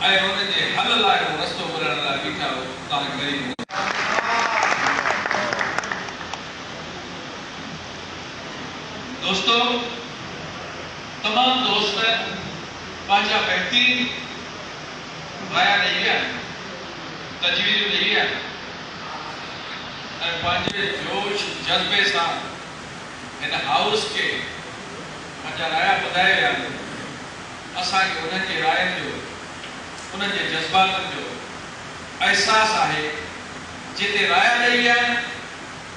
ऐं हुन जे हल लाइ रस्तो ॻोल्हण लाइ बीठा हो तव्हां ग़रीब। दोस्तों, तमाम दोस्त पंहिंजा बहितरीन राया ॾेई विया, तजवीज़ूं ॾेई विया ऐं पंहिंजे जोश जज़्बे सां हिन हाउस खे पंहिंजा राया ॿुधाए विया। असांखे उन्हनि जे रायनि जो, उन्हनि जे जज़्बातनि जो अहसासु आहे। जिते राया ॾेई विया आहिनि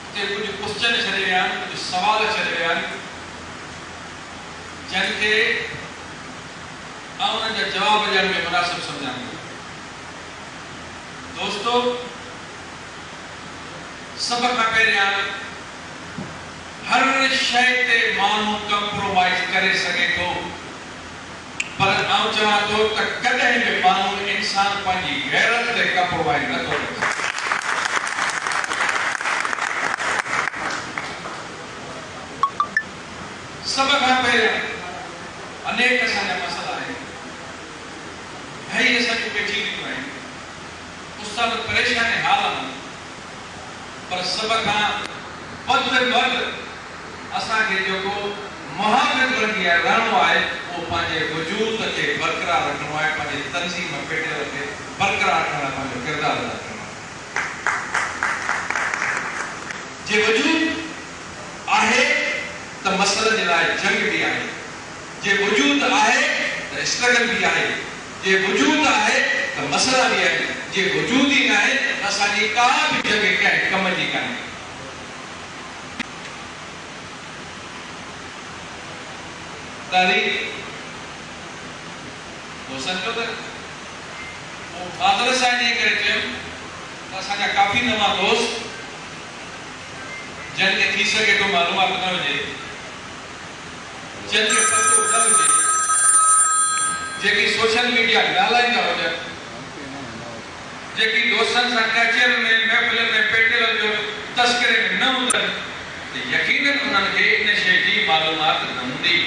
उते कुझु क्वेश्चन छॾे विया आहिनि, कुझु सवाल छॾे विया आहिनि, जिनखे उन्हनि जा जवाब ॾियण में मुनासिब सम्झां थो। दोस्तों, सभ खां पहिरियां हर शइ ते माण्हू कंप्रोमाइज़ करे सघे थो, पर आउं चवां थो त कॾहिं बि माण्हू इंसान पंहिंजी गैरत ते कंप्रोमाइज़ नथो करे। सभ खां पहिरियां अनेक असांजा मसइला आहिनि, भई असांजूं पेचीदियूं आहिनि, उस्ताद परेशान हाल आहिनि, पर सभ खां वधि में वधि असांखे जेको मुहाफ़िज़ बणिजी रहणो आहे उहो पंहिंजे वजूद खे बरक़रार रखणो आहे, पंहिंजे तनज़ीम पेटेल खे बरक़रार रखण लाइ पंहिंजो किरदारु अदा करणो आहे। जे वजूद आहे त मसइलनि जे लाइ जंग बि आहे, जे वजूद आहे त स्ट्रगल बि आहे, जे वजूद आहे त मसइला बि आहिनि, जे वजूद ई न आहे असांजी का बि जंग कंहिं कम जी कान्हे। तारीख़ सम्झो त माज़रत सां इन करे चयुमि त असांजा काफ़ी नवां दोस्त जिन खे थी सघे थो मालूमात न हुजे, जिन खे पतो न हुजे, जेकी सोशल मीडिया ॻाल्हाईंदा हुजनि, जेकी दोस्तनि सां कचहरियुनि में महफ़िलुनि में पेटेलनि जो तस्करे में न हूंदनि, त यकीनन उन्हनि खे इन शइ जी मालूमात न हूंदी।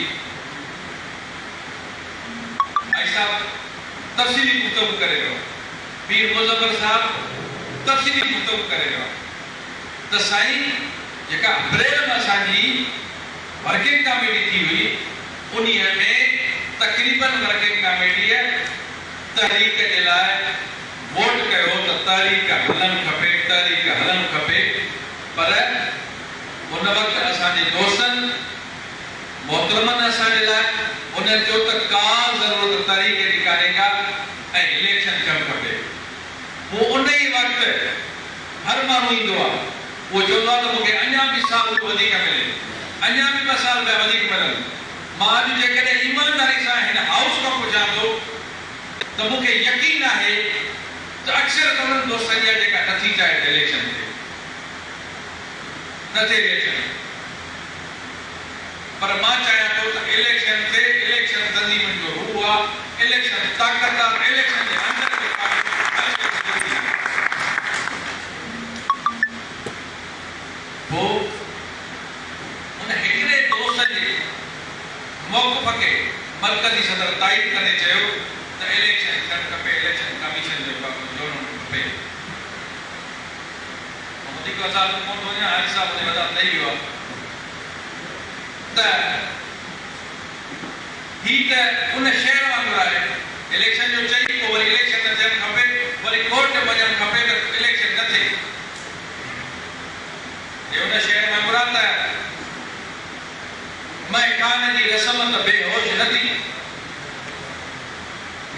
तफ़सीली गुफ्तगू करे रहो, पीर मुज़फ़्फ़र साहब तफ़सीली गुफ्तगू करे रहो त साईं जेका अप्रैल में असांजी वर्किंग कमेटी थी हुई, उन्हीअ में तक़रीबन वर्किंग कमेटीअ तहरीक जे लाइ वोट कयो त तहरीक हलणु खपे, तहरीक हलणु खपे, पर उन वक़्तु असांजे दोस्तनि मोहतरमनि असांजे लाइ उन्हनि चयो त का ज़रूरत तहरीक जी कान्हे का ऐं इलेक्शन थियणु खपे। पोइ उन ई वक़्तु हर माण्हू ईंदो आहे, उहो चवंदो आहे त मूंखे अञा बि साल वधीक मिले, अञा बि 2 साल ॿिया वधीक मिलनि। मां अॼु जेकॾहिं ईमानदारी सां हिन हाउस खां पुछां थो त मूंखे यकीन आहे त अक्सर उन्हनि दोस्तनि जा जेका नथी चाहे इलेक्शन थिए, न थिए इलेक्शन, पर मां चाहियां थो त इलेक्शन थिए। इलेक्शन तंज़ीमनि जो रूह आहे, इलेक्शन ताक़त आहे, इलेक्शन जे अंदर में पोइ उन हिकिड़े दोस्त जे मौक़िफ़ खे मरकज़ी सदर ताईद करे चयो त इलेक्शन थियणु खपे, इलेक्शन कमीशन जो जोड़णु खपे। वधीक साल कोन थो वञा, हाणे साहब जे वॾा ॾेई वियो आहे त ही त उन शहर वांगुरु आहे। इलेक्शन जो चई पोइ वरी इलेक्शन न थियणु खपे, वरी कोर्ट में वञणु खपे त इलेक्शन न थिए। ये उन शहर वांगुरु आहे त महकान जी रस्म त बेहोश न थी,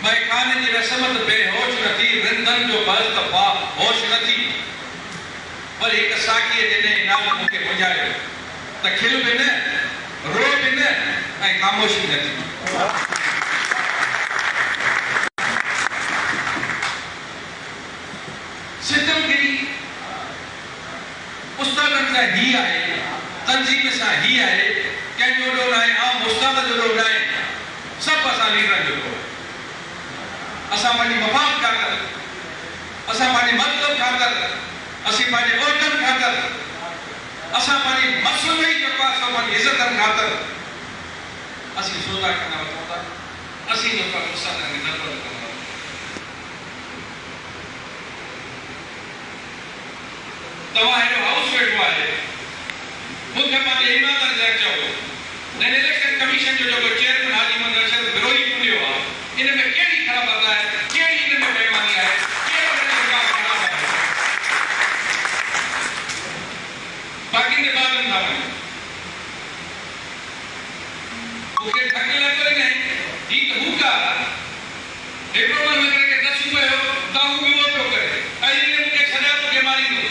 महकान जी रस्म त बेहोश न थी, रिंदनि जो बस त होश न थी। वरी हिकु साखीअ ॾिने इनाम मूंखे मुंझायो त खिल बि न, रो बि न ऐं ख़ामोशी न थी। सितमगिरी उस्तादनि सां ही आहे, तंज़ीम सां ही आहे, कंहिंजो ॾोह न आहे, आम उस्ताद जो ॾोह न आहे, सभु असां लीडरनि जो ॾोह। असां पंहिंजी मफ़ाद ख़ातिर, असां पंहिंजे मतिलब ख़ातिर, असीं पंहिंजे उहिदनि ख़ातिर, असां पंहिंजी मसनूई जेको आहे पंहिंजी इज़तनि ख़ातिर असीं सौदा कंदा वठूं था, असीं जेको आहे उस्तादनि खे नफ़रत कंदा। तव्हां हेॾो हाउस वेठो आहे मूंखे पंहिंजे ईमानदार सां चओ न इलेक्शन कमीशन जो जेको चेयरमैन हाजी मोहम्मद अरशद विरोधी चूंडियो आहे इन में कहिड़ी ख़राबत आहे कहिड़ी इन में बेईमानी आहे कहिड़ो इन में काम ख़राब आहे बाक़ी ने बात था मूंखे ठग लॻो ई नहीं ही त हुका हिकिड़ो माण्हू हिकिड़े खे ॾसू पियो त हू बि उहो पियो करे ऐं इन मूंखे छॾिया थो के मारींदो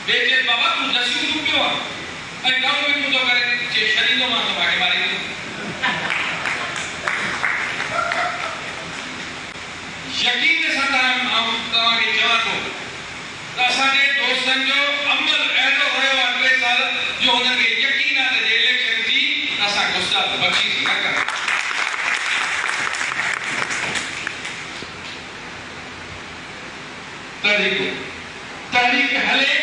ॿिए चए बाबा तूं ॾसू तूं पियो आहे ऐं गांव में तूं थो करे चए छॾींदो मां तोखे मारींदो यकीन सां तव्हांखे चवां थो त असांजे दोस्तनि जो अमल अहिड़ो रहियो आहे 2 साल जो हुननि खे यकीन आहे त जे इलेक्शन थी त असां गुस्सा बख़्शी थी न कयूं तहरीक हले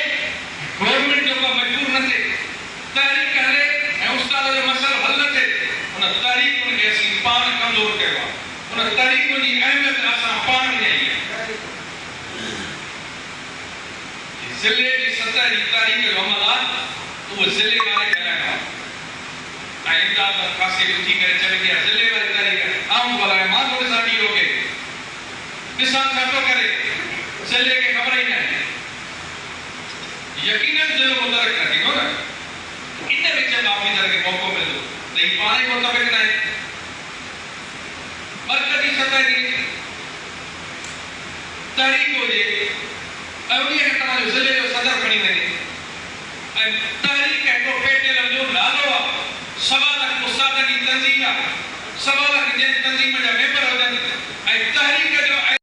गवर्नमेंट जो को मजबूर न थे तहरीक हले ऐं उस्ताद जो मसलो हल न थे उन तहरीक खे असीं पाण कमज़ोर कयो आहे उन तहरीक जी अहमियत असां पाण ॾिनी ज़िले जी 17 तारीख़ जो अमल आहे उहो ज़िले वारे ॻाल्हाइणो आहे ऐं इमदाद पासे उथी करे चवे थी ज़िले वारी तारीख़ आऊं ॻाल्हायां मां थो ॾिसां ॾींहुं खे ॾिसां छा थो करे ज़िले खे ख़बर ई न आहे यकीनन ज़िलो मुतरक न थींदो न इन विच में ऑफिसर खे मौक़ो मिलंदो त ही पाण ई मुताबिक़ न आहे मर्कज़ी सतह जी तहरीक हुजे ऐं उन खे तव्हांजो ज़िले जो सदर खणी वञे ऐं तहरीक हिकिड़ो पेटियल जो नालो आहे 1.25 लाख उस्तादनि जी तंज़ीम आहे 1.25 लाख जंहिं तंज़ीम जा